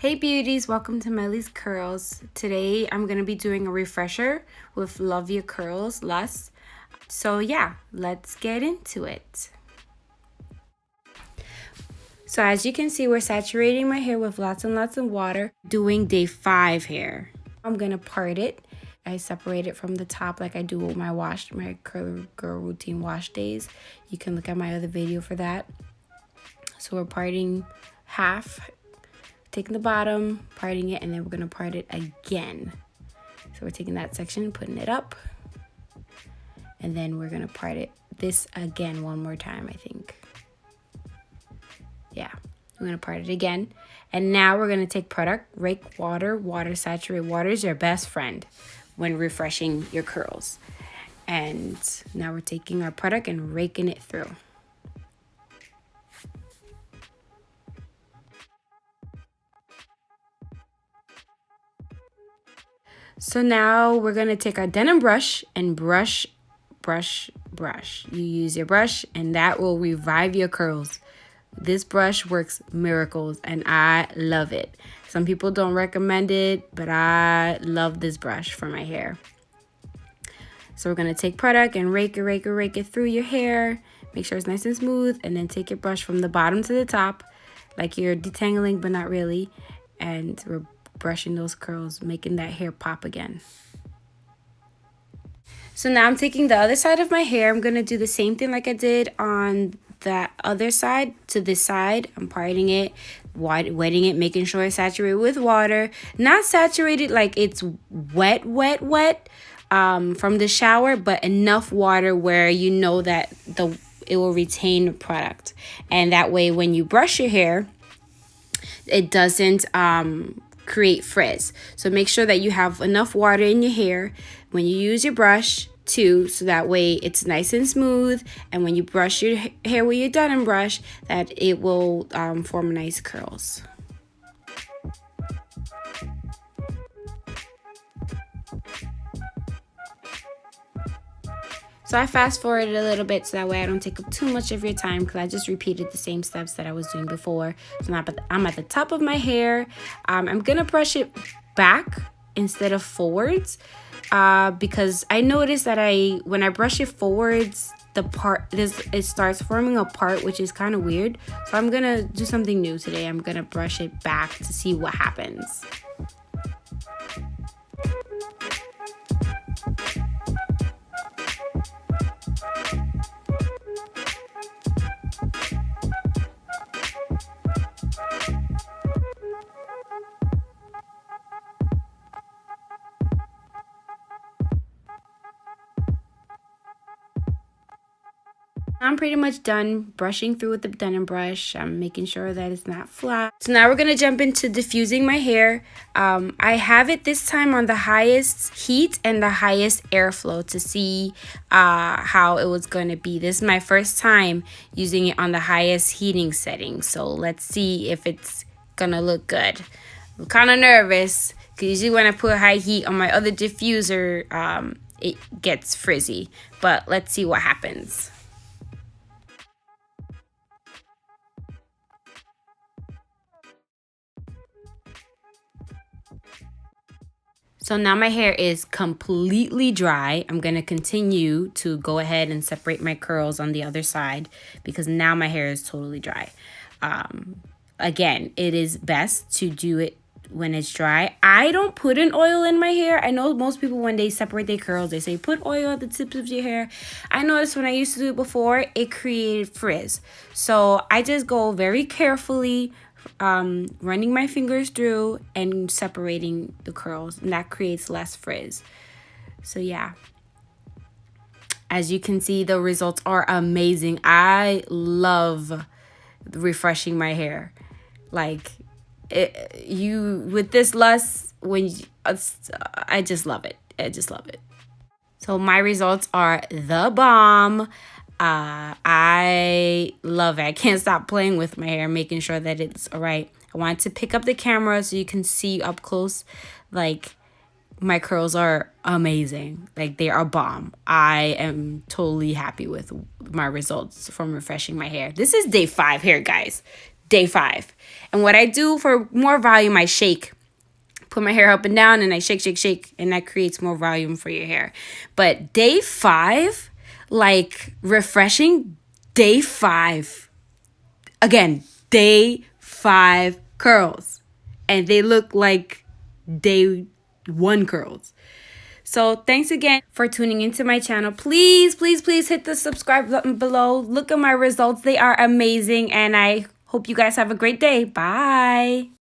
Hey beauties, welcome to L.U.S Curls. Today I'm going to be doing a refresher with Love Your Curls, L.U.S. So yeah, let's get into it. So as you can see, we're saturating my hair with lots and lots of water, doing day 5 hair. I'm going to part it. I separate it from the top like I do with my curly girl routine wash days. You can look at my other video for that. So we're parting half, taking the bottom, parting it, and then we're gonna part it again. So we're taking that section, putting it up, and then we're gonna part it this again one more time, I think. Yeah, we're gonna part it again. And now we're gonna take product, rake water saturated. Water is your best friend when refreshing your curls. And now we're taking our product and raking it through. So now we're gonna take our denim brush and brush. You use your brush and that will revive your curls. This brush works miracles and I love it. Some people don't recommend it, but I love this brush for my hair. So we're gonna take product and rake it through your hair. Make sure it's nice and smooth, and then take your brush from the bottom to the top, like you're detangling, but not really. And we're brushing those curls, making that hair pop again. So now I'm taking the other side of my hair. I'm going to do the same thing like I did on that other side to this side. I'm parting it, wetting it, making sure it's saturated with water. Not saturated like it's wet from the shower, but enough water where you know that it will retain the product. And that way when you brush your hair, it doesn't create frizz. So make sure that you have enough water in your hair when you use your brush too, so that way it's nice and smooth, and when you brush your hair with your denim brush, that it will form nice curls. So I fast forwarded a little bit so that way I don't take up too much of your time, because I just repeated the same steps that I was doing before. So now I'm at the top of my hair. I'm gonna brush it back instead of forwards, because I noticed that when I brush it forwards, it starts forming a part, which is kind of weird. So I'm gonna do something new today. I'm gonna brush it back to see what happens. I'm pretty much done brushing through with the denim brush. I'm making sure that it's not flat. So now we're going to jump into diffusing my hair. I have it this time on the highest heat and the highest airflow to see how it was going to be. This is my first time using it on the highest heating setting. So let's see if it's going to look good. I'm kind of nervous because usually when I put high heat on my other diffuser, it gets frizzy. But let's see what happens. So now my hair is completely dry. I'm going to continue to go ahead and separate my curls on the other side because now my hair is totally dry. Again, it is best to do it when it's dry. I don't put an oil in my hair. I know most people, when they separate their curls, they say put oil at the tips of your hair. I noticed when I used to do it before, it created frizz. So I just go very carefully, running my fingers through and separating the curls, and that creates less frizz. So yeah, as you can see, the results are amazing. I love refreshing my hair. Like with this L.U.S, I just love it. So my results are the bomb. I love it. I can't stop playing with my hair, making sure that it's all right. I want to pick up the camera so you can see up close. Like, my curls are amazing. Like, they are bomb. I am totally happy with my results from refreshing my hair. This is day 5 hair, guys. day 5. And what I do for more volume, I shake. Put my hair up and down and I shake, shake, shake, and that creates more volume for your hair. But day 5, like refreshing, day 5. Again, day 5 curls. And they look like day 1 curls. So thanks again for tuning into my channel. Please, please, please hit the subscribe button below. Look at my results. They are amazing. And I hope you guys have a great day. Bye.